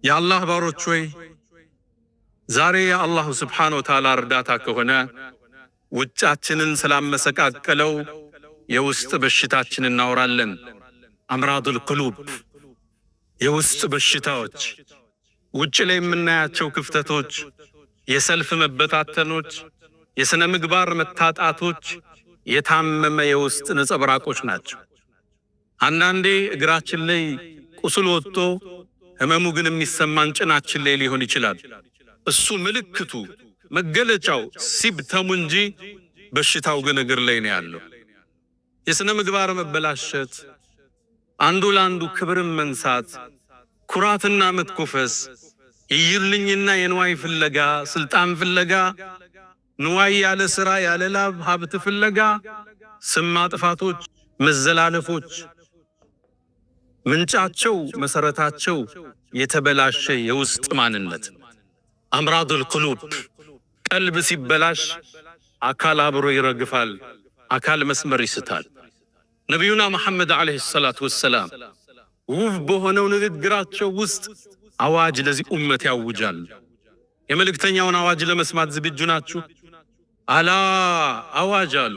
የአላህ ባሮች ሆይ ዛሬ የአላሁ ስብሓነሁ ወተዓላ እርዳታ ከሆነ ውጫችንን ስላመሰቃቀለው የውስጥ በሽታችን እናወራለን። አምራዱል ቁሉብ የውስጥ በሽታዎች፣ ውጭ ላይ የምናያቸው ክፍተቶች፣ የሰልፍ መበታተኖች፣ የሥነ ምግባር መታጣቶች የታመመ የውስጥ ነጸብራቆች ናቸው። አንዳንዴ እግራችን ላይ ቁስል ወጥቶ ህመሙ ግን የሚሰማን ጭናችን ላይ ሊሆን ይችላል። እሱ ምልክቱ መገለጫው ሲብተሙ እንጂ በሽታው ግን እግር ላይ ነው ያለው። የሥነ ምግባር መበላሸት፣ አንዱ ለአንዱ ክብርን መንሳት፣ ኩራትና መትኮፈስ፣ የይርልኝና የንዋይ ፍለጋ፣ ስልጣን ፍለጋ፣ ንዋይ ያለ ሥራ ያለ ላብ ሀብት ፍለጋ፣ ስም ማጥፋቶች፣ መዘላለፎች ምንጫቸው መሰረታቸው የተበላሸ የውስጥ ማንነት። አምራዱል ቁሉብ ቀልብ ሲበላሽ አካል አብሮ ይረግፋል፣ አካል መስመር ይስታል። ነቢዩና መሐመድ ዓለይሂ ሰላቱ ወሰላም ውብ በሆነው ንግግራቸው ውስጥ አዋጅ ለዚህ ኡመት ያውጃል። የመልእክተኛውን አዋጅ ለመስማት ዝግጁ ናችሁ? አላ አዋጅ አሉ።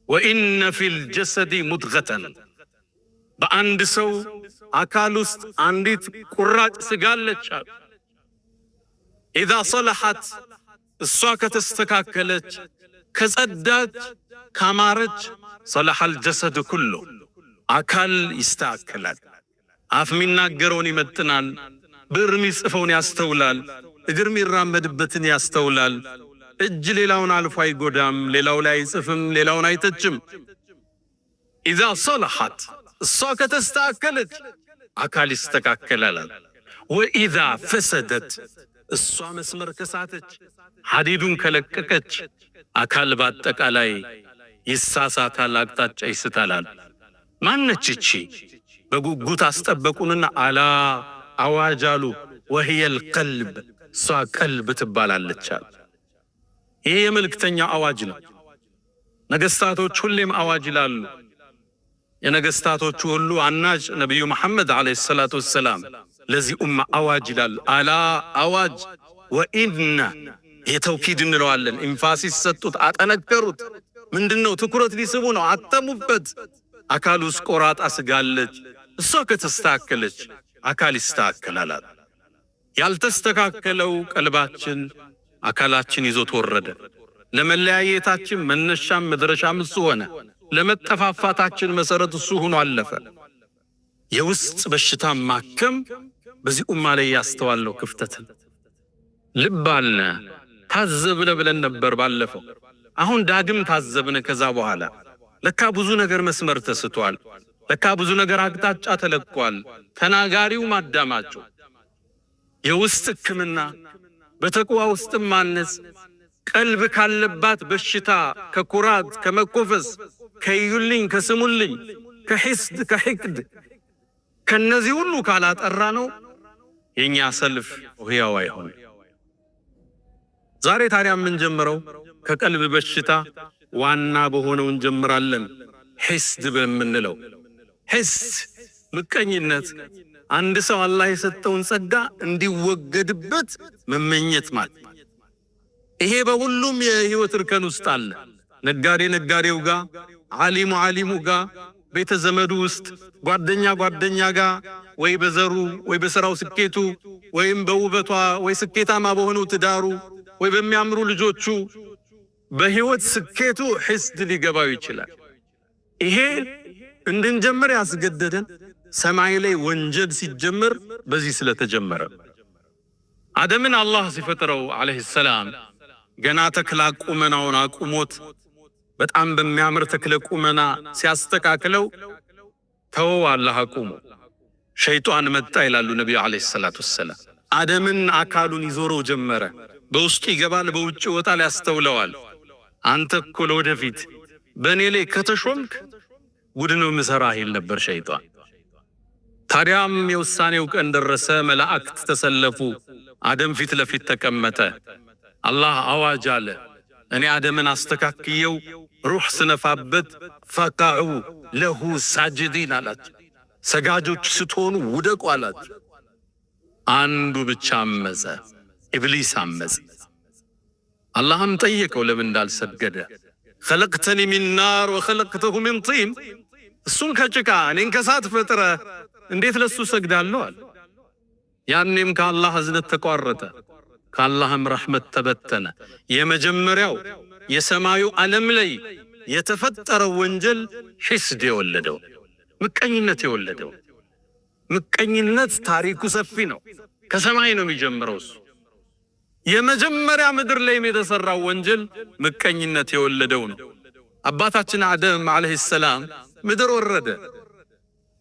ወኢነ ፊል ጀሰዲ ሙድገተን በአንድ ሰው አካል ውስጥ አንዲት ቁራጭ ስጋ አለች አሉ። ኢዛ ሰለሐት እሷ ከተስተካከለች፣ ከጸዳች፣ ካማረች ሰለሐል ጀሰድ ኩሉ አካል ይስተካከላል። አፍ የሚናገረውን ይመጥናል፣ ብዕር የሚጽፈውን ያስተውላል፣ እግር የሚራመድበትን ያስተውላል፣ እጅ ሌላውን አልፎ አይጎዳም፣ ሌላው ላይ አይጽፍም፣ ሌላውን አይተችም። ኢዛ ሰለሐት እሷ ከተስተካከለች አካል ይስተካከላል። ወኢዛ ፈሰደት እሷ መስመር ከሳተች፣ ሐዲዱን ከለቀቀች አካል በአጠቃላይ ይሳሳታል፣ አቅጣጫ ይስታላል። ማነች እቺ? በጉጉት አስጠበቁንና አላ አዋጅ አሉ። ወህየል ቀልብ እሷ ቀልብ ትባላለች አሉ። ይህ የመልእክተኛው አዋጅ ነው። ነገስታቶች ሁሌም አዋጅ ይላሉ። የነገስታቶቹ ሁሉ አናጅ ነቢዩ መሐመድ ዓለይሂ ሰላቱ ወሰላም ለዚህ ኡማ አዋጅ ይላሉ። አላ አዋጅ ወኢነ የተውኪድ እንለዋለን። ኢንፋሲስ ሰጡት፣ አጠነከሩት። ምንድነው? ትኩረት ሊስቡ ነው። አተሙበት። አካል ውስጥ ቆራጣ ስጋለች። እሷ ከተስተካከለች አካል ይስተካከላል። ያልተስተካከለው ቀልባችን አካላችን ይዞት ወረደ። ለመለያየታችን መነሻም መድረሻም እሱ ሆነ። ለመጠፋፋታችን መሰረት እሱ ሆኖ አለፈ። የውስጥ በሽታ ማከም በዚህ ኡማ ላይ ያስተዋለው ክፍተትን ልብ አልነ ታዘብነ ብለን ነበር ባለፈው። አሁን ዳግም ታዘብነ። ከዛ በኋላ ለካ ብዙ ነገር መስመር ተስቷል። ለካ ብዙ ነገር አቅጣጫ ተለቋል። ተናጋሪው ማዳማቸው የውስጥ ሕክምና በተቅዋ ውስጥ ማነጽ ቀልብ ካለባት በሽታ ከኩራት ከመኮፈስ ከይዩልኝ ከስሙልኝ ከሂስድ ከሂቅድ ከነዚህ ሁሉ ካላጠራ ነው የኛ ሰልፍ ህያው አይሆን። ዛሬ ታዲያ ምን ጀምረው ከቀልብ በሽታ ዋና በሆነው እንጀምራለን። ሂስድ በምንለው ሂስድ ምቀኝነት፣ አንድ ሰው አላህ የሰጠውን ጸጋ እንዲወገድበት መመኘት ማለት። ይሄ በሁሉም የህይወት እርከን ውስጥ አለ። ነጋዴ ነጋዴው ጋር፣ ዓሊሙ ዓሊሙ ጋር፣ ቤተ ዘመዱ ውስጥ፣ ጓደኛ ጓደኛ ጋር፣ ወይ በዘሩ ወይ በሥራው ስኬቱ ወይም በውበቷ ወይ ስኬታማ በሆነው ትዳሩ ወይ በሚያምሩ ልጆቹ በህይወት ስኬቱ ሂስድ ሊገባው ይችላል። ይሄ እንድንጀምር ያስገደደን ሰማይ ላይ ወንጀል ሲጀምር በዚህ ስለተጀመረ። አደምን አላህ ሲፈጥረው ዓለይሂ ሰላም ገና ተክለ ቁመናውን አቁሞት በጣም በሚያምር ተክለ ቁመና ሲያስተካክለው ተወው አላህ አቁሞ። ሸይጣን መጣ ይላሉ ነብዩ ዓለይሂ ሰላቱ ወሰላም። አደምን አካሉን ይዞረው ጀመረ። በውስጡ ይገባል፣ በውጭ ይወጣል፣ ያስተውለዋል። አንተ እኮ ለወደፊት በእኔ ላይ ከተሾምክ ጉድ ነው የምሰራህ ይል ነበር ሸይጣን። ታዲያም የውሳኔው ቀን ደረሰ። መላእክት ተሰለፉ። አደም ፊት ለፊት ተቀመጠ። አላህ አዋጅ አለ። እኔ አደምን አስተካክየው ሩህ ስነፋበት ፈቃዑ ለሁ ሳጅዲን አላቸው። ሰጋጆች ስትሆኑ ውደቁ አላቸው። አንዱ ብቻ አመፀ፣ ኢብሊስ አመፀ። አላህም ጠየቀው ለምን እንዳልሰገደ። خلقتني من نار وخلقته من طين እሱን ከጭቃ እኔን ከእሳት ፈጥረህ እንዴት ለሱ ሰግዳለሁ አለ። ያኔም ከአላህ እዝነት ተቋረጠ፣ ከአላህም ረሕመት ተበተነ። የመጀመሪያው የሰማዩ ዓለም ላይ የተፈጠረው ወንጀል ሒስድ የወለደው ምቀኝነት የወለደው። ምቀኝነት ታሪኩ ሰፊ ነው፣ ከሰማይ ነው የሚጀምረው። እሱ የመጀመሪያ ምድር ላይ የተሰራው ወንጀል ምቀኝነት የወለደው ነው። አባታችን አደም አለይሂ ሰላም ምድር ወረደ።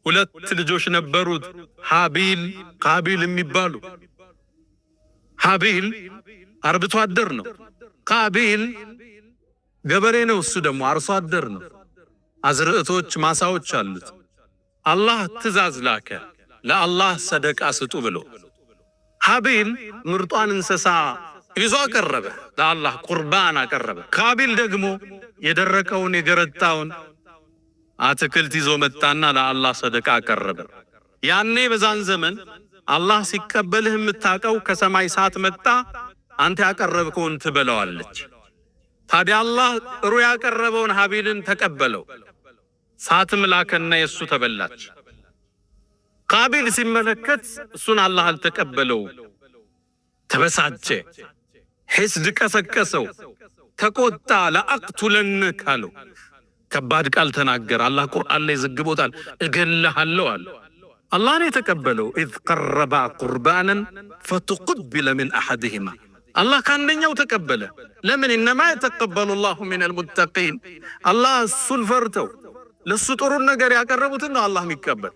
ሁለት ልጆች ነበሩት፣ ሀቢል ቃቢል የሚባሉ። ሀቢል አርብቶ አደር ነው፣ ቃቢል ገበሬ ነው። እሱ ደግሞ አርሶ አደር ነው። አዝርዕቶች ማሳዎች አሉት። አላህ ትእዛዝ ላከ ለአላህ ሰደቃ ስጡ ብሎ። ሀቢል ምርጧን እንስሳ ይዞ አቀረበ፣ ለአላህ ቁርባን አቀረበ። ቃቢል ደግሞ የደረቀውን የገረጣውን አትክልት ይዞ መጣና ለአላህ ሰደቃ አቀረበ። ያኔ በዛን ዘመን አላህ ሲቀበልህ የምታውቀው ከሰማይ እሳት መጣ፣ አንተ ያቀረብከውን ትበላዋለች። ታዲያ አላህ ጥሩ ያቀረበውን ሀቢልን ተቀበለው፣ እሳትም ላከና የሱ ተበላች። ቃቢል ሲመለከት እሱን አላህ አልተቀበለው፣ ተበሳጨ፣ ሒስድ ቀሰቀሰው፣ ተቆጣ። ለአቅቱለነክ አለው፣ ከባድ ቃል ተናገር። አላህ ቁርአን ላይ ዘግቦታል፣ እገልሃለሁ አለ። አላህ ነው የተቀበለው። ኢዝ ቀረባ ቁርባናን ፈተቁቢለ ሚን አሐድሂማ፣ አላህ ከአንደኛው ተቀበለ። ለምን? ኢነማ የተቀበሉ ላሁ ሚነል ሙተቂን፣ አላህ እሱን ፈርተው ለሱ ጥሩን ነገር ያቀረቡትን ነው አላህ የሚቀበል።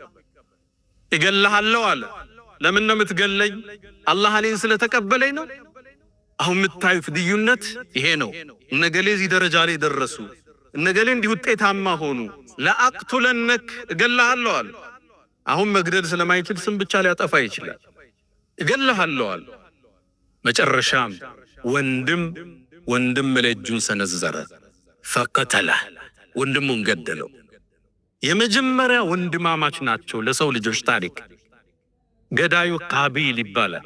እገልሃለሁ አለ። ለምን ነው የምትገለኝ? አላህ እኔን ስለተቀበለኝ ነው። አሁን የምታዩት ልዩነት ይሄ ነው። እነገሌ እዚህ ደረጃ ላይ ደረሱ፣ እነገሌ እንዲህ ውጤታማ ሆኑ። ለአቅቱለነክ እገልሃለሁ አለ። አሁን መግደል ስለማይችል ስም ብቻ ሊያጠፋ ይችላል። እገልሃለሁ አለ። መጨረሻም ወንድም ላይ እጁን ሰነዘረ፣ ፈቀተለ፣ ወንድሙን ገደለው። የመጀመሪያ ወንድማማች ናቸው ለሰው ልጆች ታሪክ። ገዳዩ ቃቢል ይባላል።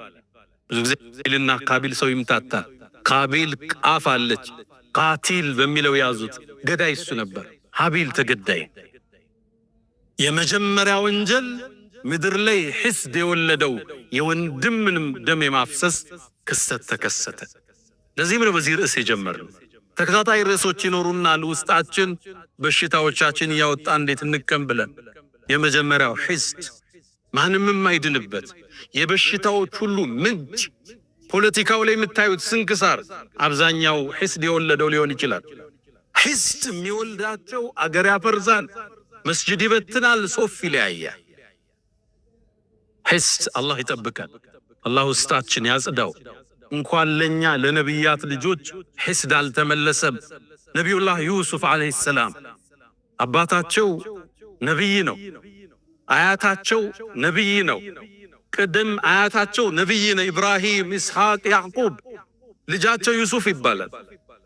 ብዙ ጊዜ ቃቢልና ቃቢል ሰው ይምታታል። ቃቢል ቃፍ አለች፣ ቃቲል በሚለው ያዙት። ገዳይ እሱ ነበር፣ ሀቢል ተገዳይ። የመጀመሪያ ወንጀል ምድር ላይ ሒስድ የወለደው የወንድምንም ደም የማፍሰስ ክስተት ተከሰተ። ለዚህም ነው በዚህ ርዕስ የጀመርነው። ተከታታይ ርዕሶች ይኖሩናል ውስጣችን በሽታዎቻችን እያወጣ እንዴት እንቀም ብለን። የመጀመሪያው ሒስድ ማንም የማይድንበት የበሽታዎች ሁሉ ምንጭ። ፖለቲካው ላይ የምታዩት ስንክሳር አብዛኛው ሒስድ የወለደው ሊሆን ይችላል። ሒስድ የሚወልዳቸው አገር ያፈርሳል፣ መስጂድ ይበትናል፣ ሶፍ ይለያያል። ሒስድ አላህ ይጠብቃል። አላህ ውስጣችን ያጽዳው። እንኳን ለኛ ለነቢያት ልጆች ሒስድ አልተመለሰም። ነቢዩላህ ዩሱፍ አለይሂ ሰላም አባታቸው ነቢይ ነው፣ አያታቸው ነቢይ ነው። ቅድም አያታቸው ነቢይ ነው፣ ኢብራሂም፣ ኢስሐቅ፣ ያዕቁብ። ልጃቸው ዩሱፍ ይባላል።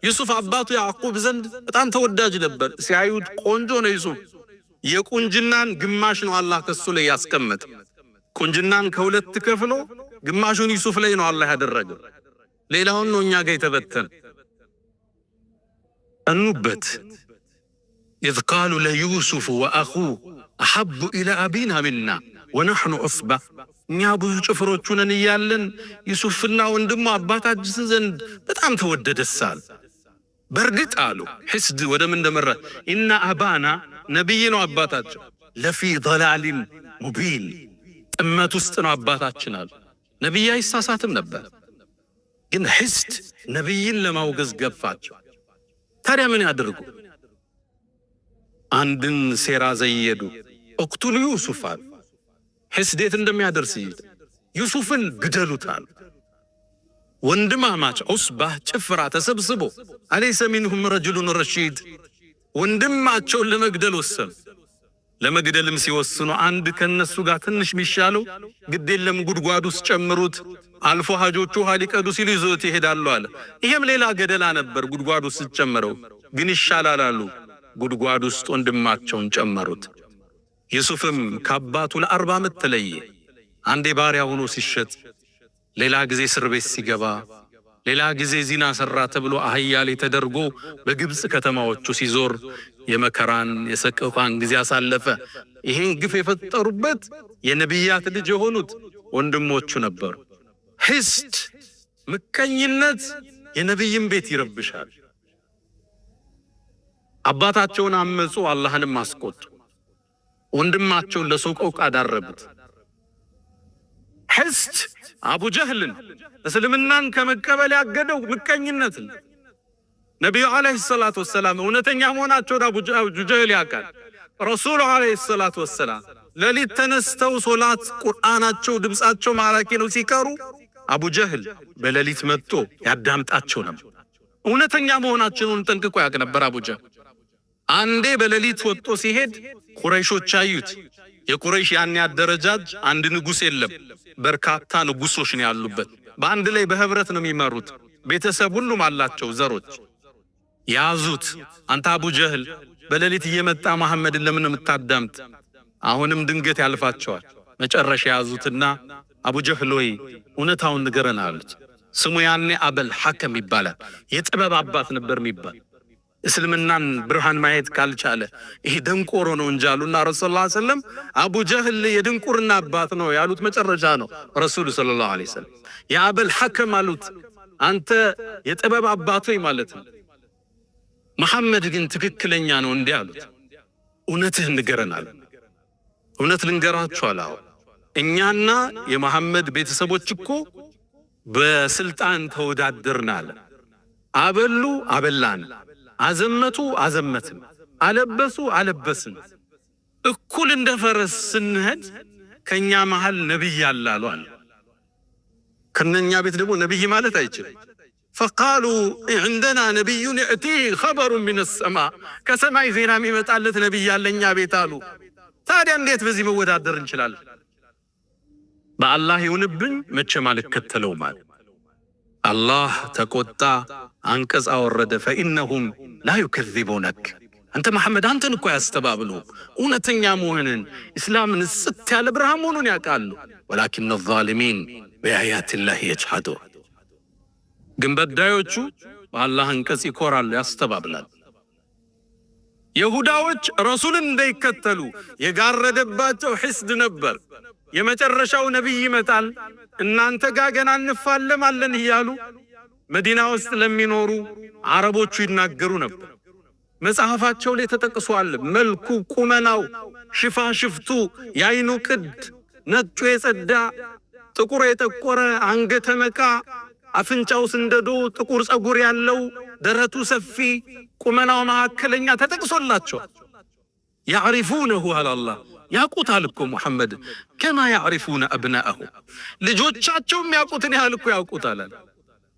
ዩሱፍ አባቱ ያዕቁብ ዘንድ በጣም ተወዳጅ ነበር። ሲያዩት ቆንጆ ነው ዩሱፍ። የቁንጅናን ግማሽ ነው አላህ ከሱ ላይ ያስቀመጠ። ቁንጅናን ከሁለት ከፍሎ ግማሹን ዩሱፍ ላይ ነው አላህ ያደረገው፣ ሌላውን ነው እኛ ጋር የተበተነ። እኑበት ኢዝ ቃሉ ለዩሱፍ ወአኹሁ አሐቡ ኢላ አቢና ሚና ወነሕኑ ዑስባ፣ እኛ ብዙ ጭፍሮቹ ነን እያለን ዩሱፍና ወንድሙ አባታችን ዘንድ በጣም ተወደደሳል። በእርግጥ አሉ ሒስድ ወደ ምን እንደመራ፣ ኢነ አባና ነቢይ ነው አባታቸው፣ ለፊ ضላሊን ሙቢን፣ ጥመት ውስጥ ነው አባታችን አሉ። ነቢይ አይሳሳትም ነበር፣ ግን ሒስድ ነቢይን ለማውገዝ ገፋቸው። ታዲያ ምን ያደርጉ? አንድን ሴራ ዘየዱ። እቅቱሉ ዩሱፍ አሉ። ሒስድ የት እንደሚያደርስ ዩሱፍን ግደሉታል። ወንድማማች ዑስባህ ጭፍራ ተሰብስቦ አለይሰ ሚንሁም ረጅሉን ረሺድ፣ ወንድማቸውን ለመግደል ወሰኑ። ለመግደልም ሲወስኑ አንድ ከነሱ ጋር ትንሽ ሚሻለው ግድ የለም ጉድጓድ ውስጥ ጨምሩት፣ አልፎ ሀጆቹ ውሃ ሊቀዱ ሲሉ ይዞት ይሄዳሉ አለ። ይሄም ሌላ ገደላ ነበር። ጉድጓድ ውስጥ ጨመረው ግን ይሻላል አሉ። ጉድጓድ ውስጥ ወንድማቸውን ጨመሩት። ዩሱፍም ከአባቱ ለ40 ዓመት ተለየ። አንዴ ባሪያ ሆኖ ሲሸጥ፣ ሌላ ጊዜ እስር ቤት ሲገባ፣ ሌላ ጊዜ ዚና ሰራ ተብሎ አህያ ላይ ተደርጎ በግብጽ ከተማዎቹ ሲዞር የመከራን የሰቆቃን ጊዜ አሳለፈ። ይሄን ግፍ የፈጠሩበት የነቢያት ልጅ የሆኑት ወንድሞቹ ነበሩ። ሂስድ ምቀኝነት የነቢይን ቤት ይረብሻል። አባታቸውን አመፁ፣ አላህንም አስቆጡ። ወንድማቸውን ለሰቆቃ ዳረጉት። ሂስድ አቡ ጀህልን እስልምናን ከመቀበል ያገደው ምቀኝነት ነው። ነቢዩ ዓለይሂ ሰላቱ ወሰላም እውነተኛ መሆናቸውን አቡ ጀህል ያውቃል። ረሱሉ ዓለይሂ ሰላቱ ወሰላም ሌሊት ተነስተው ሶላት ቁርአናቸው ድምጻቸው ማራኪ ነው ሲቀሩ አቡ ጀህል በሌሊት መጥቶ ያዳምጣቸው ነበር። እውነተኛ መሆናቸውን ጠንቅቆ ያውቅ ነበር አቡ ጀህል። አንዴ በሌሊት ወጥቶ ሲሄድ ቁረይሾች አዩት። የቁረይሽ ያን ያደረጃጅ አንድ ንጉስ የለም፣ በርካታ ንጉሶች ነው ያሉበት። በአንድ ላይ በህብረት ነው የሚመሩት። ቤተሰብ ሁሉም አላቸው ዘሮች። ያዙት። አንተ አቡ ጀህል በሌሊት እየመጣ መሐመድን ለምን የምታዳምጥ? አሁንም ድንገት ያልፋቸዋል። መጨረሻ ያዙትና አቡ ጀህል ወይ እውነታውን ንገረን አሉት። ስሙ ያኔ አበል ሐከም ይባላል። የጥበብ አባት ነበር የሚባል። እስልምናን ብርሃን ማየት ካልቻለ ይሄ ደንቆሮ ነው እንጂ አሉና ረሱል ሰለላሁ ዐለይሂ ወሰለም አቡ ጀህል የድንቁርና አባት ነው ያሉት መጨረሻ ነው ረሱል ሰለላሁ ዐለይሂ ወሰለም። የአበል ሐከም አሉት አንተ የጥበብ አባት ወይ ማለት ነው። መሐመድ ግን ትክክለኛ ነው እንዲህ አሉት። እውነትህን ንገረን አሉ። እውነት ልንገራችሁ አለው። እኛና የመሐመድ ቤተሰቦች እኮ በስልጣን ተወዳደርናል። አበሉ አበላን፣ አዘመቱ አዘመትን፣ አለበሱ አለበስን። እኩል እንደ ፈረስ ስንሄድ ከኛ መሃል ነብይ አላሉ አለ። ከነኛ ቤት ደግሞ ነብይ ማለት አይችልም። فقالوا عندنا نبي يأتي خبر من السماء ከሰማይ ዜና የሚመጣለት ነብይ ያለኛ ቤት አሉ። ታዲያ እንዴት በዚህ መወዳደር እንችላለን? በአላህ ይሁንብኝ መቼም አልከተለውም አለ። አላህ ተቆጣ፣ አንቀጽ አወረደ። فإنهم لا يكذبونك አንተ መሐመድ አንተን እኮ ያስተባብሉ እውነተኛ መሆንን እስላምን ጽት ያለ ብርሃን መሆኑን ያውቃሉ። ولكن الظالمين بآيات الله يجحدون ግን በዳዮቹ በአላህ አንቀጽ ይኮራሉ፣ ያስተባብላል። ይሁዳዎች ረሱልን እንዳይከተሉ የጋረደባቸው ሒስድ ነበር። የመጨረሻው ነብይ ይመጣል እናንተ ጋር ገና እንፋለማለን እያሉ መዲና ውስጥ ለሚኖሩ አረቦቹ ይናገሩ ነበር። መጽሐፋቸው ላይ ተጠቅሷል። መልኩ፣ ቁመናው፣ ሽፋሽፍቱ፣ ያይኑ ቅድ፣ ነጩ የጸዳ፣ ጥቁር የጠቆረ፣ አንገተ መቃ፣ አፍንጫው ስንደዶ፣ ጥቁር ጸጉር ያለው፣ ደረቱ ሰፊ፣ ቁመናው መካከለኛ ተጠቅሶላቸው ያዕሪፉነሁ አላህ ያቁታል እኮ ሙሐመድ ከማ ያዕሪፉነ አብናአሁ ልጆቻቸውም ያቁትን ያህል እኮ ያውቁታል።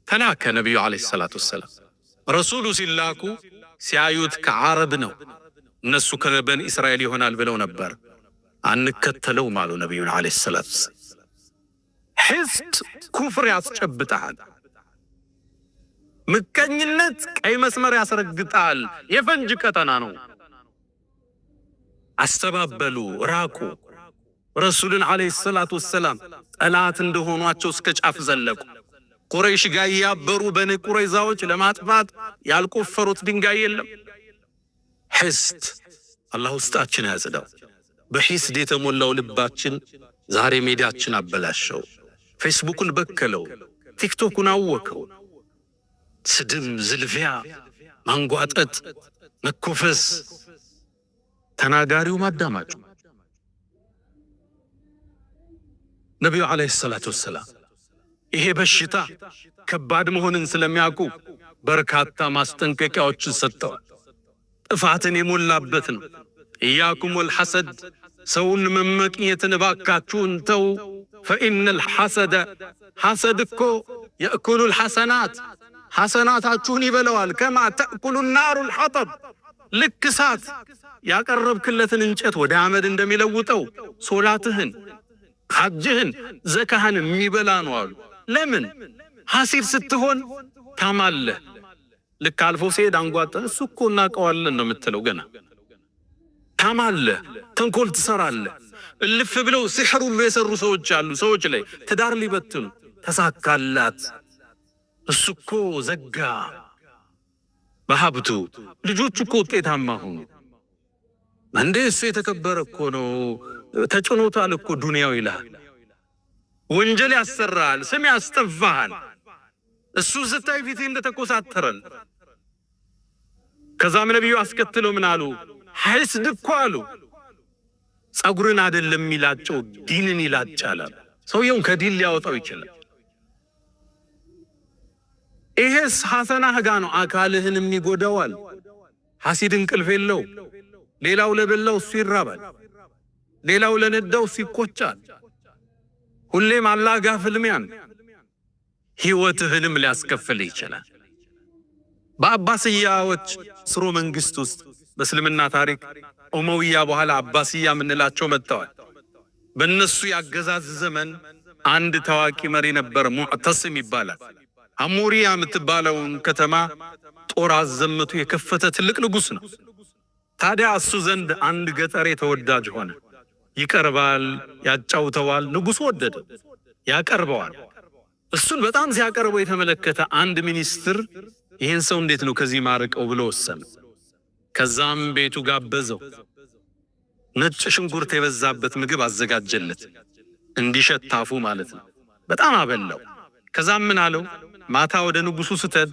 ተላከ ነቢዩ ዓለይሂ ሰላቱ ወሰላም ረሱሉ ሲላኩ ሲያዩት ከዓረብ ነው። እነሱ ከበኒ እስራኤል ይሆናል ብለው ነበር። አንከተለውም አሉ ነቢዩን ዓለይሂ ሰላቱ ወሰላም። ሒስድ ኩፍር ያስጨብጣል። ምቀኝነት ቀይ መስመር ያስረግጣል። የፈንጅ ቀጠና ነው። አስተባበሉ፣ ራቁ። ረሱልን ዓለይሂ ሰላቱ ወሰላም ጠላት እንደሆኗቸው እስከ ጫፍ ዘለቁ። ቁረይሽ ጋር ያበሩ በኒ ቁረይዛዎች ለማጥፋት ያልቆፈሩት ድንጋይ የለም። ሒስድ አላህ ውስጣችን ያጽዳው። በሒስድ የተሞላው ልባችን ዛሬ ሜዳችን አበላሸው። ፌስቡክን በከለው፣ ቲክቶክን አወከው። ስድም፣ ዝልፊያ፣ ማንጓጠጥ፣ መኮፈስ፣ ተናጋሪው ማዳማጩ። ነቢዩ ዓለይሂ ሰላቱ ወሰላም ይሄ በሽታ ከባድ መሆንን ስለሚያውቁ በርካታ ማስጠንቀቂያዎችን ሰጥተዋል። ጥፋትን የሞላበት ነው። ኢያኩም ወልሐሰድ ሰውን መመቅኘትን እባካችሁን ተው። فإن الحسد حسد እኮ يأكل الحسنات ሐሰናታችሁን ይበለዋል። كما تأكل النار الحطب ልክ እሳት ያቀረብክለትን እንጨት ወደ አመድ እንደሚለውጠው ሶላትህን፣ ሐጅህን፣ ዘካህን የሚበላ ነው አሉ። ለምን? ሐሲድ ስትሆን ታማለህ። ልክ አልፎ ሲሄድ አንጓጠ እሱ እኮ እናውቀዋለን ነው የምትለው። ገና ታማለህ፣ ተንኮል ትሰራለህ። እልፍ ብለው ሲሕሩ የሰሩ ሰዎች አሉ። ሰዎች ላይ ትዳር ሊበትኑ ተሳካላት። እሱ እኮ ዘጋ በሀብቱ፣ ልጆቹ እኮ ውጤታማ ሆኑ። እንዴ እሱ የተከበረ እኮ ነው፣ ተጭኖታል እኮ ዱንያው ይላል። ወንጀል ያሰራል፣ ስም ያስጠፋል። እሱ ስታይ ፊቴ እንደተኮሳተረን። ከዛም ነብዩ አስከትለው ምን አሉ? ሐስድ እኮ አሉ ጸጉርን አይደለም ይላጨው ዲንን ይላጫል። ሰውየውን ከዲን ሊያወጣው ይችላል። ይሄስ ሐሰናህ ጋ ነው፣ አካልህንም ይጎዳዋል። ሐሲድ እንቅልፍ የለው። ሌላው ለበላው እሱ ይራባል፣ ሌላው ለነዳው እሱ ይቆጫል። ሁሌም አላህ ጋር ፍልሚያን፣ ህይወትህንም ሊያስከፍል ይችላል። በአባስያዎች ስሮ መንግስት ውስጥ በእስልምና ታሪክ ኡመውያ በኋላ አባስያ ምንላቸው መጥተዋል። በእነሱ ያገዛዝ ዘመን አንድ ታዋቂ መሪ ነበር፣ ሙዕተስም ይባላል። አሞሪያ የምትባለውን ከተማ ጦር አዘምቱ የከፈተ ትልቅ ንጉስ ነው። ታዲያ እሱ ዘንድ አንድ ገጠሬ ተወዳጅ ሆነ። ይቀርባል፣ ያጫውተዋል። ንጉሱ ወደደ፣ ያቀርበዋል። እሱን በጣም ሲያቀርበው የተመለከተ አንድ ሚኒስትር ይህን ሰው እንዴት ነው ከዚህ ማርቀው ብሎ ወሰነ። ከዛም ቤቱ ጋበዘው። ነጭ ሽንኩርት የበዛበት ምግብ አዘጋጀለት፣ እንዲሸታፉ ማለት ነው። በጣም አበላው። ከዛም ምን አለው? ማታ ወደ ንጉሱ ስትሄድ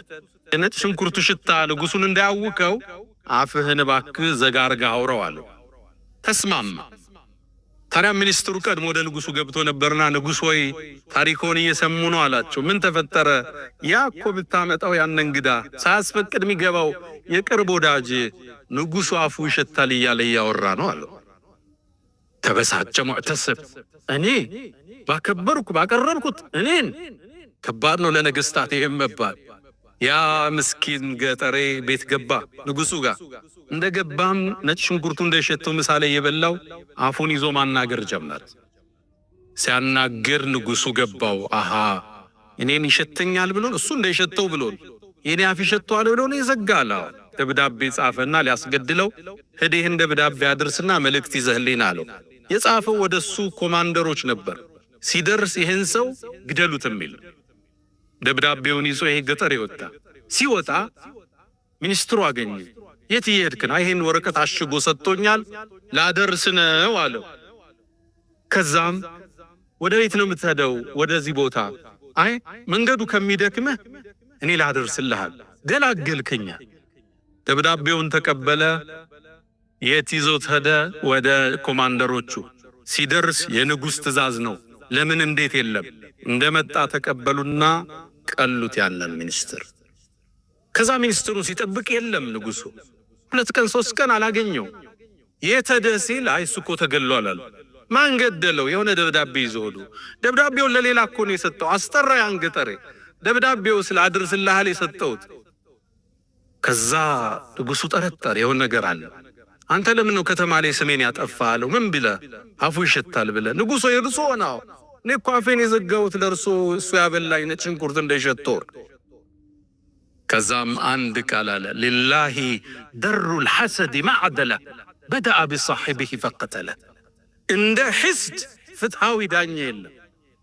የነጭ ሽንኩርቱ ሽታ ንጉሱን እንዳያውከው አፍህን እባክህ ዘጋርጋ አውራው አለው። ተስማማ። ታዲያ ሚኒስትሩ ቀድሞ ወደ ንጉሱ ገብቶ ነበርና ንጉስ ሆይ ታሪኮን እየሰሙ ነው አላቸው። ምን ተፈጠረ? ያ እኮ ብታመጣው ያን እንግዳ ሳያስፈቅድ የሚገባው የቅርብ ወዳጅ ንጉሱ አፉ ይሸታል እያለ እያወራ ነው አለው። ተበሳጨ ሙዕተስብ። እኔ ባቀረብኩት እኔን? ከባድ ነው ለነገስታት ይሄም መባል። ያ ምስኪን ገጠሬ ቤት ገባ ንጉሱ ጋር። እንደገባም ነጭ ሽንኩርቱ እንደሸተው ምሳሌ የበላው አፉን ይዞ ማናገር ጀመረ። ሲያናገር ንጉሱ ገባው። አሃ እኔን ይሸተኛል ብሎ እሱ እንደሸተው ብሎ የኔ አፍ ይሸተዋል ብሎ ነው ይዘጋል። ደብዳቤ ጻፈና ሊያስገድለው ሄደህ ደብዳቤ አድርስና መልእክት ይዘህልኝ አለው። የጻፈው ወደሱ ኮማንደሮች ነበር። ሲደርስ ይሄን ሰው ግደሉት የሚል ደብዳቤውን ይዞ ይሄ ገጠር ይወጣ። ሲወጣ ሚኒስትሩ አገኘ። የት ይሄድክ ነው? ይሄን ወረቀት አሽጎ ሰጥቶኛል ላደርስ ነው አለው። ከዛም ወደ ቤት ነው የምትሄደው? ወደዚህ ቦታ። አይ መንገዱ ከሚደክምህ እኔ ላደርስልሃል፣ ገላገልከኛ። ደብዳቤውን ተቀበለ። የት ይዞት ሄደ? ወደ ኮማንደሮቹ። ሲደርስ የንጉስ ትእዛዝ ነው። ለምን እንዴት የለም። እንደመጣ ተቀበሉና ቀሉት ያንን ሚኒስትር። ከዛ ሚኒስትሩ ሲጠብቅ የለም ንጉሱ። 2 ቀን 3 ቀን አላገኘው። የት ሲል አይ እሱ እኮ ተገሏል አሉ። ማን ገደለው? የሆነ ደብዳቤ ይዞ ሄዱ። ደብዳቤውን ለሌላ እኮ ነው የሰጠው። አስጠራ ያን ገጠሬ። ደብዳቤው ስላድርስልሃል የሰጠውት። ከዛ ንጉሱ ጠረጠረ፣ የሆነ ነገር አለ። አንተ ለምን ነው ከተማ ላይ ስሜን ያጠፋለው? ምን ብለ አፉ ይሸታል ብለ? ንጉሱ ይርሶ ነው። እኔ እኮ አፌን የዘጋሁት ለርሶ እሱ ያበላኝ ነጭ ሽንኩርት እንደሸተው። ከዛም አንድ ቃል አለ። ሊላሂ ደሩል ሐሰድ ማዕደለ በደአ ቢሳሒቢሂ ፈቀተለ። እንደ ሒስድ ፍትሃዊ ዳኛ የለም።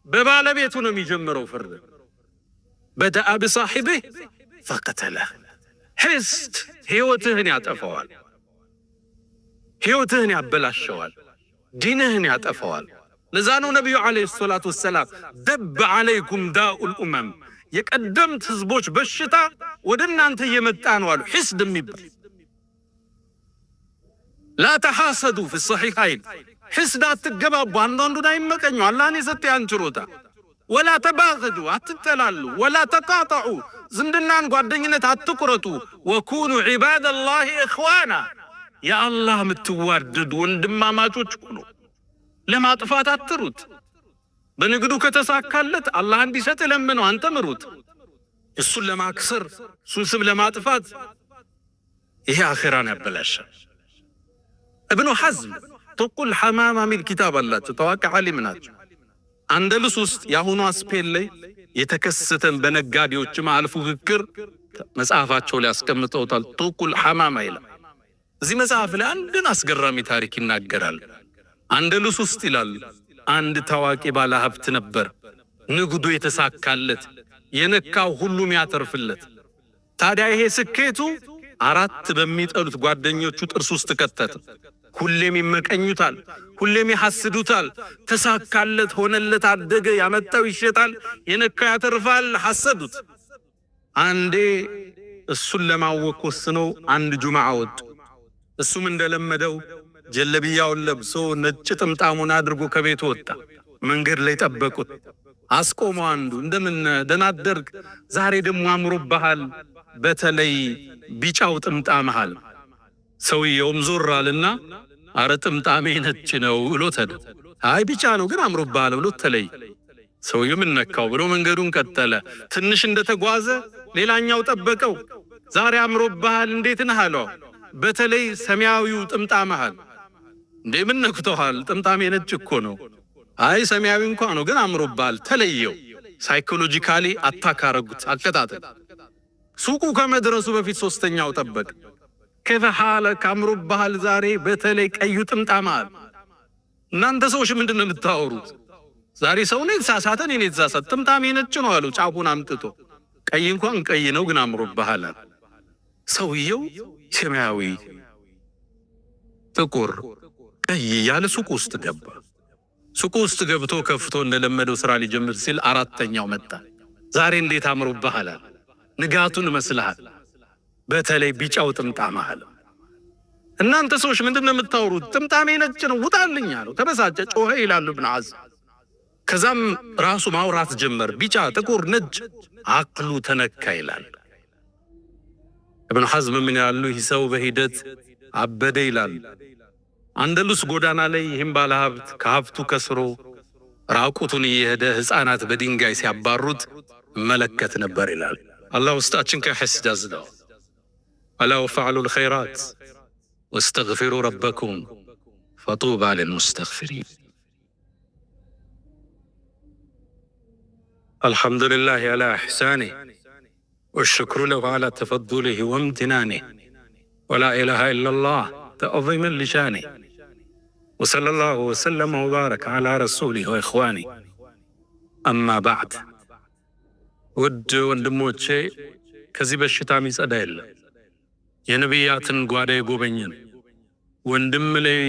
በባለቤቱ ነው የሚጀምረው ፍርድ። በደአ ቢሳሒቢሂ ፈቀተለ። ሒስድ ህይወትህን ያጠፋዋል፣ ህይወትህን ያበላሸዋል፣ ዲንህን ያጠፋዋል። ለዛ ነው ነብዩ አለይሂ ሰላቱ ወሰላም ደብ አለይኩም ዳኡል ኡመም፣ የቀደምት ህዝቦች በሽታ ወደ እናንተ እየመጣ ነው አሉ። ሒስድ የሚባል ላ ተሐሰዱ ፊ ሰሒሐይን፣ ሒስድ አትገባቡ፣ አንዳንዱን አይመቀኙ። አላህን የሰጠ ያን ችሮታ። ወላ ተባገዱ፣ አትጠላሉ። ወላ ተቃጠዑ፣ ዝምድናን ጓደኝነት አትቁረጡ። ወኩኑ ዒባደላሂ ኢኽዋና፣ የአላህ የምትዋደዱ ወንድማማቾች ሁኑ። ለማጥፋት አትሩት። በንግዱ ከተሳካለት አላህ እንዲሰጥ ለምነው፣ አንተ ምሩት። እሱን ለማክሰር እሱን ስም ለማጥፋት ይሄ አኺራን ያበላሻል። ኢብኑ ሐዝም ጥቁል ሐማማ ሚል ኪታብ አላቸው። ታዋቂ ዓሊም ናቸው። አንደሉስ ውስጥ የአሁኗ ስፔን ላይ የተከሰተን በነጋዴዎች መሃል ፉክክር መጽሐፋቸው ላይ አስቀምጠውታል። ጥቁል ሐማማ ይላል። እዚህ መጽሐፍ ላይ አንድን አስገራሚ ታሪክ ይናገራል። አንደሉስ ውስጥ ይላል አንድ ታዋቂ ባለ ሀብት ነበር። ንግዱ የተሳካለት የነካው ሁሉም ያተርፍለት። ታዲያ ይሄ ስኬቱ አራት በሚጠሉት ጓደኞቹ ጥርስ ውስጥ ከተተ። ሁሌም ይመቀኙታል፣ ሁሌም ይሐስዱታል። ተሳካለት፣ ሆነለት፣ አደገ፣ ያመጣው ይሸጣል፣ የነካው ያተርፋል፣ ሐሰዱት። አንዴ እሱን ለማወቅ ወስነው አንድ ጁምዓ ወጡ። እሱም እንደለመደው ጀለቢያውን ለብሶ ነጭ ጥምጣሙን አድርጎ ከቤቱ ወጣ። መንገድ ላይ ጠበቁት። አስቆመው። አንዱ እንደምን ደህና አደርክ? ዛሬ ደግሞ አምሮብሃል፣ በተለይ ቢጫው ጥምጣምሃል። ሰውየውም ዞር አለና አረ ጥምጣሜ ነጭ ነው ብሎ ተደ። አይ ቢጫ ነው ግን አምሮብሃል ብሎ ተለይ። ሰውየው ምን ነካው ብሎ መንገዱን ቀጠለ። ትንሽ እንደተጓዘ ሌላኛው ጠበቀው። ዛሬ አምሮብሃል፣ እንዴት ነህ አለው። በተለይ ሰማያዊው ጥምጣምሃል። እንዴ ምን ነክቶሃል? ጥምጣሜ ነጭ እኮ ነው። አይ ሰማያዊ እንኳን ነው ግን አምሮብሃል፣ ተለየው። ሳይኮሎጂካሊ አታክ አረጉት፣ አቀጣጠል። ሱቁ ከመድረሱ በፊት ሶስተኛው ጠበቅ። ከፈሃለ አምሮብሃል ዛሬ በተለይ ቀዩ ጥምጣምሃል። እናንተ ሰዎች ምንድነው የምታወሩት? ዛሬ ሰው ነው የተሳሳተ፣ እኔ ነኝ የተሳሳተ። ጥምጣሜ ነጭ ነው አለው ጫፉን አምጥቶ። ቀይ እንኳን ቀይ ነው ግን አምሮብሃል። ሰውየው ሰማያዊ፣ ጥቁር፣ ቀይ ያለ ሱቁ ውስጥ ገባ። ሱቁ ውስጥ ገብቶ ከፍቶ እንደለመደው ስራ ሊጀምር ሲል አራተኛው መጣ። ዛሬ እንዴት አምሮብሃል፣ ንጋቱን መስልሃል፣ በተለይ ቢጫው ጥምጣምሃል። እናንተ ሰዎች ምንድነው የምታወሩት? ጥምጣሜ ነጭ ነው ውጣልኝ አለው። ተበሳጨ፣ ጮኸ ይላሉ ኢብኑ ሐዝም። ከዛም ራሱ ማውራት ጀመር። ቢጫ፣ ጥቁር፣ ነጭ አቅሉ ተነካ ይላል ኢብኑ ሐዝም። ምን ያሉ ይህ ሰው በሂደት አበደ ይላል። አንደሉስ ጎዳና ላይ ይህም ባለ ሀብት ከሀብቱ ከስሮ ራቁቱን እየሄደ ሕፃናት በድንጋይ ሲያባሩት መለከት ነበር ይላል። አላህ ውስጣችን ከሕስድ ያዝለው። አላ ወፈዕሉ ልኸይራት ወስተግፊሩ ረበኩም ፈጡባ ልልሙስተግፊሪን። አልሐምዱሊላህ አላ ኢሕሳኒህ ወሽክሩ ለሁ አላ ተፈዱሊህ ወምትናኒህ ወላ ኢላሃ ኢለላህ ተዕዚመን ሊሻኒህ ወሰለላሁ ወሰለመ ወባረከ አላ ረሱሊህ ወኢኽዋኒህ አማ ባዕድ። ውድ ወንድሞቼ ከዚህ በሽታ የሚጸዳ የለም። የነቢያትን ጓዳ የጎበኘን ወንድም ላይ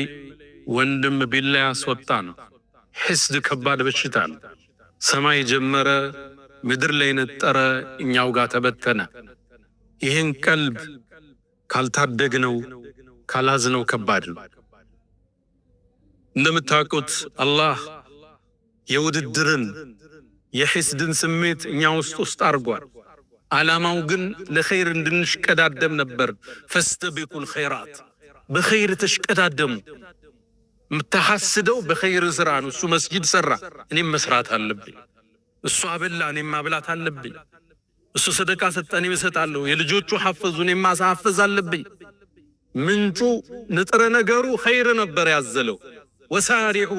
ወንድም ቢላ ያስወጣ ነው። ሕስድ ከባድ በሽታ ነው። ሰማይ ጀመረ፣ ምድር ላይ ነጠረ፣ እኛው ጋር ተበተነ። ይህን ቀልብ ካልታደግነው ካላዝነው ከባድ ነው። እንደምታውቁት አላህ የውድድርን የሕስድን ስሜት እኛ ውስጥ አርጓል። ዓላማው ግን ለኸይር እንድንሽቀዳደም ነበር። ፈስተቢቁል ኸይራት፣ በኸይር ተሽቀዳደሙ። የምታሐስደው በኸይር ስራ ነው። እሱ መስጂድ ሰራ፣ እኔም መስራት አለብኝ። እሱ አበላ፣ እኔም ማብላት አለብኝ። እሱ ሰደቃ ሰጠ፣ እኔም እሰጣለሁ። የልጆቹ ሐፈዙ፣ እኔም ማሳሐፈዝ አለብኝ። ምንጩ ንጥረ ነገሩ ኸይር ነበር ያዘለው። ወሳሪዑ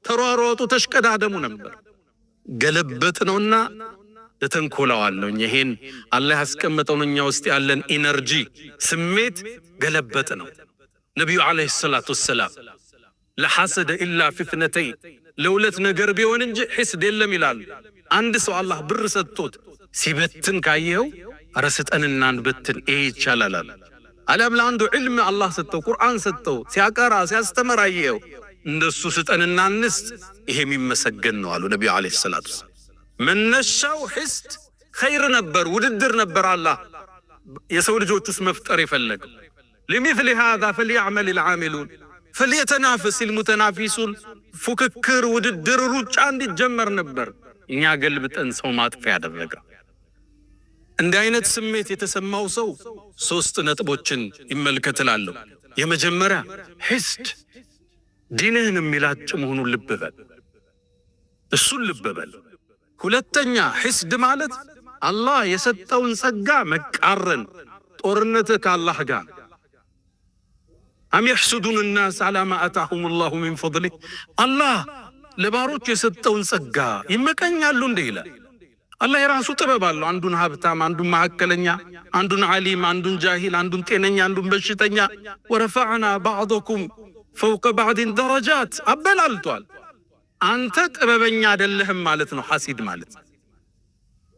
ተሯሯጡ፣ ተሽቀዳደሙ ነበር። ገለበት ነውና ለተንኮላዋል ነው። ይሄን አላህ ያስቀመጠው እኛ ውስጥ ያለን ኢነርጂ ስሜት ገለበት ነው። ነብዩ አለይሂ ሰላቱ ወሰላም ለሐሰደ ኢላ ፊትነተይን፣ ለሁለት ነገር ቢሆን እንጂ ሕስድ የለም ይላሉ። አንድ ሰው አላህ ብር ሰጥቶት ሲበትን ካየው አረ ስጠንና እንበትን፣ ይሄ ይቻላል። አለም ለአንዱ ዕልም አላህ ሰጠው፣ ቁርአን ሰጠው፣ ሲያቀራ ሲያስተምር አየው፣ እንደሱ ስጠንና እንስጥ፣ ይሄ የሚመሰገን ነው አሉ ነብዩ አለይሂ ሰላቱ ወሰላም። መነሻው ሕስድ ኸይር ነበር፣ ውድድር ነበር። አላህ የሰው ልጆች ውስጥ መፍጠር የፈለገው ለሚስሊ هذا فليعمل العاملون فليتنافس المتنافسون። ፉክክር፣ ውድድር፣ ሩጫ እንዲጀመር ነበር። እኛ ገልብጠን ሰው ማጥፊያ ያደረገ። እንዲህ አይነት ስሜት የተሰማው ሰው ሶስት ነጥቦችን ይመልከትላለሁ። የመጀመሪያ ሕስድ ዲንህን የሚላጭ መሆኑን ልብ በል፣ እሱን ልብ በል። ሁለተኛ ሕስድ ማለት አላህ የሰጠውን ጸጋ መቃረን፣ ጦርነትህ ከአላህ ጋር። አም የሕሱዱን الناس على ما آتاهم الله من فضله። አላህ ለባሮቹ የሰጠውን ጸጋ ይመቀኛሉ እንደ ይላል። አላህ የራሱ ጥበብ አለው። አንዱን ሀብታም፣ አንዱን መካከለኛ፣ አንዱን ዓሊም፣ አንዱን ጃሂል፣ አንዱን ጤነኛ፣ አንዱን በሽተኛ። ወረፈዕና ባዕضኩም فوق بعض درجات أبلالتوال أنت ጥበበኛ አይደለህም ማለት ነው ሐሲድ ማለት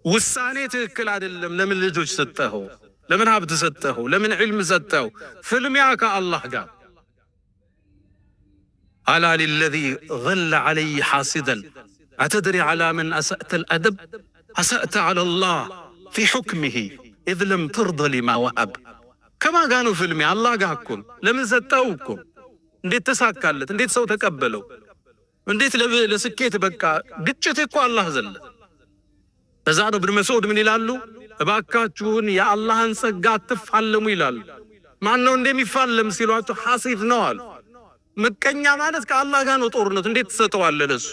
ውሳኔ ትክክል አይደለም ለምን ልጆች ሰጠኸው ለምን ሀብት ሰጠኸው ለምን ዒልም ሰጠኸው ፍልሚያ ከአላህ ጋር على الذي ظل علي حاسدا أتدري على من أسأت الأدب أسأت على الله في حكمه إذ لم ترضى لما وهب كما قالوا في المي الله قاكم لم زتوكم انديت تساكالت انديت سو تقبلوا انديت لسكيت بقى قچتكو الله زل بزاد ابن مسعود من يلالو እባካችሁን የአላህን ጸጋ አትፋለሙ ይላል ማን ነው እንደሚፋለም ሲሏቸው ሐሲድ ነው አሉ ምቀኛ ማለት ከአላህ ጋር ነው ጦርነት እንዴት ተሰጠዋለ ለሱ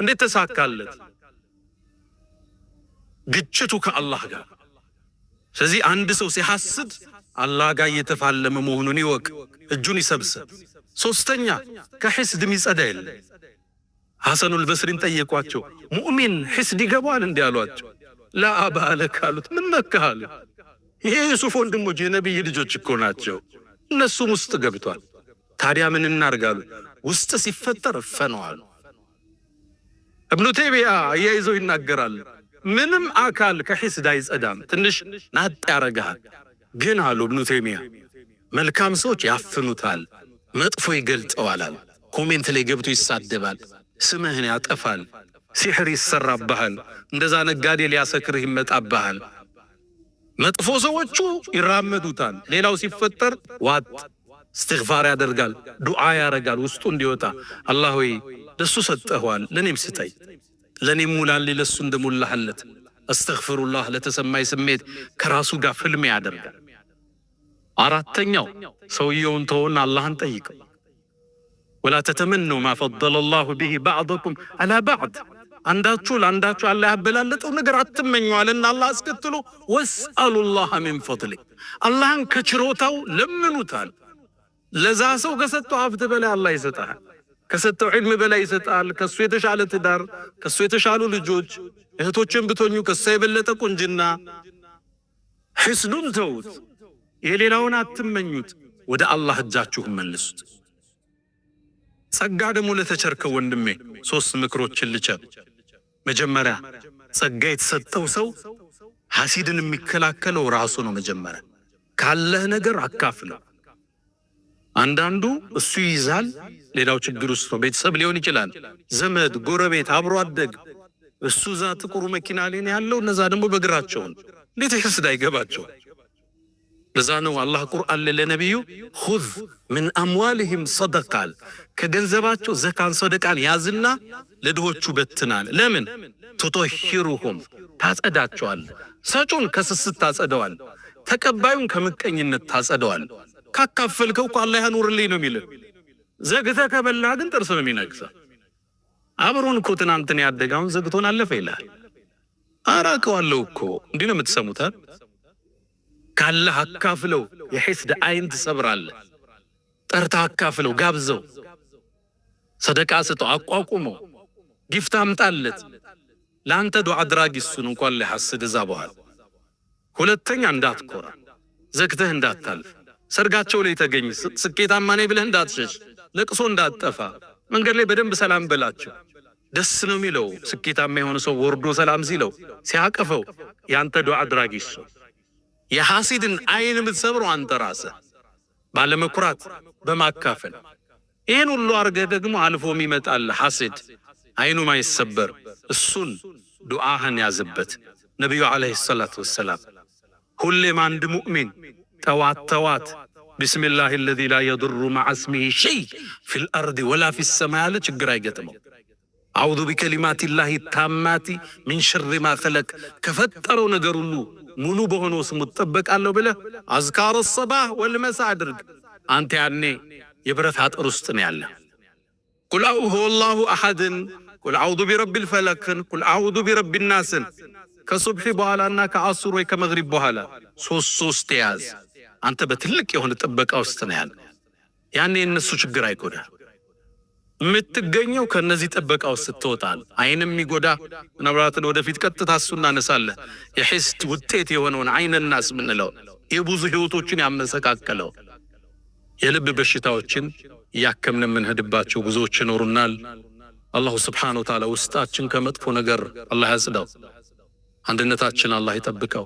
እንዴት ተሳካለት ግጭቱ ከአላህ ጋር ስለዚህ አንድ ሰው ሲሐስድ አላህ ጋር እየተፋለመ መሆኑን ይወቅ እጁን ይሰብስብ ሶስተኛ ከሐስድ የሚጸዳል ሐሰኑል በስሪን ጠየቋቸው ሙእሚን ሐስድ ይገባል እንዴ አሏቸው لا أبالك قالوا من نكال ይሄ ዩሱፍ ወንድሞች የነብይ ልጆች እኮ ናቸው እነሱ ውስጥ ገብቷል ታዲያ ምን እናርጋሉ ውስጥ ሲፈጠር ፈነዋል ابن تيمية ያይዘው ይናገራል ምንም አካል ከሐስድ አይጸዳም ትንሽ ናጥ ያረጋል ግን አሉ ابن تيمية መልካም ሰዎች ያፍኑታል መጥፎ ይገልጠዋል ኮሜንት ላይ ገብቶ ይሳደባል ስምህን ያጠፋል ሲህር ይሰራብሃል እንደዛ ነጋዴ ሊያሰክርህ ይመጣብሃል መጥፎ ሰዎቹ ይራመዱታል ሌላው ሲፈጠር ዋጥ استغفار ያደርጋል ዱዓ ያረጋል ውስጡ እንዲወጣ አላህ ሆይ ለሱ ሰጠኸዋል ለኔም ስጠይ ለኔም ሙላል ለሱ እንደሙላህለት አስተግፍሩላህ ለተሰማይ ስሜት ከራሱ ጋር ፍልም ያደርጋል አራተኛው ሰውየውን ተውና አላህን ጠይቀው ولا تتمنوا ما فضل الله به بعضكم على بعض አንዳችሁ ለአንዳችሁ አላህ ያበላለጠው ነገር አትመኙ አለና አላህ አስከትሎ ወስአሉላህ ሚን ፈድሊ አላህን ከችሮታው ለምኑታል ለዛ ሰው ከሰጠው ሀብት በላይ አላህ ይሰጣል ከሰጠው ዒልም በላይ ይሰጣል ከሱ የተሻለ ትዳር ከሱ የተሻሉ ልጆች እህቶችን ብትሆኑ ከሱ የበለጠ ቁንጅና ሐስዱን ተውት የሌላውን አትመኙት ወደ አላህ እጃችሁ መልሱት ጸጋ ደግሞ ለተቸርከው ወንድሜ ሶስት ምክሮችን ልቸር መጀመሪያ ጸጋ የተሰጠው ሰው ሐሲድን የሚከላከለው ራሱ ነው መጀመሪያ ካለህ ነገር አካፍለው አንዳንዱ እሱ ይዛል ሌላው ችግር ውስጥ ነው ቤተሰብ ሊሆን ይችላል ዘመድ ጎረቤት አብሮ አደግ እሱ ዛ ጥቁሩ መኪና ላይ ያለው እነዛ ደግሞ በግራቸው እንዴት ሐስድ አይገባቸው ለዛነው አላህ ቁርአን ለነብዩ خذ من اموالهم صدقه ከገንዘባቸው ዘካን ሰደቃን ያዝና ለድሆቹ በትናል ለምን ተطهرهم ታጸዳቸዋል ሰጩን ከስስት ታጸደዋል ተቀባዩን ከምቀኝነት ታጸደዋል ካካፈልከው አላህ ያኑርልኝ ነው የሚል ዘግተ ከበላ ግን ጥርስ ነው የሚነክሳ አብሮን እኮ ትናንትን ያደጋውን ዘግቶን አለፈ ይላል አራቀዋለሁ እኮ እንዴ ነው የምትሰሙት ካለ አካፍለው የሐስድ አይን ትሰብራለህ ጠርታ አካፍለው ጋብዘው ሰደቃ ሰጠው አቋቁመው ጊፍት አምጣለት ላንተ ዱዓ አድራጊ እሱን እንኳን ለሐስድ ዘባዋል ሁለተኛ እንዳትኮራ ዘግተህ እንዳታልፍ ሰርጋቸው ላይ ተገኝ ስኬታማ ነኝ ብለህ እንዳትሸሽ ለቅሶ እንዳትጠፋ መንገድ ላይ በደንብ ሰላም በላቸው ደስ ነው የሚለው ስኬታማ የሆነ ሰው ወርዶ ሰላም ሲለው ሲያቀፈው ያንተ ዱዓ አድራጊ እሱ የሐሲድን አይን የምትሰብረው አንተ ራስህ ባለመኩራት በማካፈል ይሄን ሁሉ አርገህ ደግሞ አልፎም ይመጣል ሐሲድ አይኑ ማይሰበር እሱን ዱዓህን ያዝበት ነብዩ አለይሂ ሰላቱ ወሰለም ሁሌም አንድ ሙእሚን ተዋት بسم الله الذي لا يضر مع اسمه شيء في الارض ولا في السماء ችግር አይገጥመው اعوذ بكلمات الله التامات من شر ما خلق ከፈጠረው ነገር ሁሉ ሙሉ በሆነው ስሙ ተጠበቃለሁ ብለ አዝካሩ الصباح والمساء አድርግ አንተ ያኔ የብረት አጥር ውስጥ ነው ያለ قل هو الله احد قل اعوذ برب الفلق قل اعوذ برب الناس ከሱብሂ በኋላና ከአሱር ወይ ከመግሪብ በኋላ ሶስት ያዝ አንተ በትልቅ የሆነ ጥበቃ ውስጥ ነው ያለ ያኔ እነሱ ችግር አይጎዳ ምትገኘው ከነዚህ ጥበቃ ውስጥ ስትወጣል አይንም ይጎዳ ነብራትን ወደፊት ቀጥታ እሱና ነሳለ የሐስድ ውጤት የሆነውን አይንናስ ምንለው የብዙ ህይወቶችን ያመሰካከለው የልብ በሽታዎችን ያከምን የምንሄድባቸው ጉዞዎች ይኖሩናል። አላሁ ስብሓነሁ ወተዓላ ውስጣችን ከመጥፎ ነገር አላህ ያጽዳው፣ አንድነታችን አላህ ይጠብቀው፣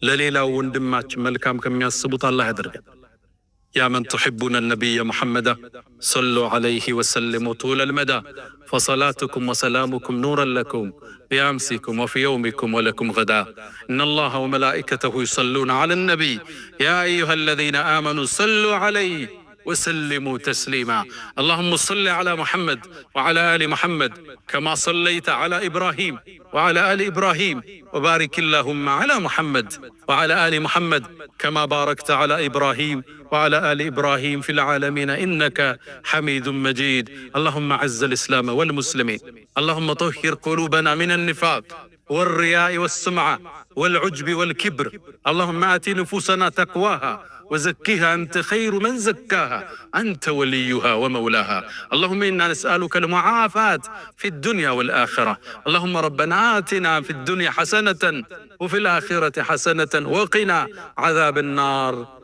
ለሌላው ወንድማችን መልካም ከሚያስቡት አላህ ያደርገን። يا من تحبون النبي محمد صلوا عليه وسلموا طول المدى فصلاتكم وسلامكم نورا لكم بأمسكم وفي يومكم ولكم غدا. إن الله وملائكته يصلون على النبي يا أيها الذين آمنوا صلوا عليه وسلموا تسليما. اللهم صل على محمد وعلى آل محمد كما صليت على إبراهيم وعلى آل إبراهيم وبارك اللهم على محمد وعلى آل محمد كما باركت على إبراهيم وعلى آل إبراهيم في العالمين إنك حميد مجيد. اللهم عز الإسلام والمسلمين، اللهم طهر قلوبنا من النفاق والرياء والسمعة والعجب والكبر. اللهم آت نفوسنا تقواها وزكها أنت خير من زكاها أنت وليها ومولاها. اللهم إنا نسألك المعافاة في الدنيا والآخرة. اللهم ربنا آتنا في الدنيا حسنة وفي الآخرة حسنة وقنا عذاب النار.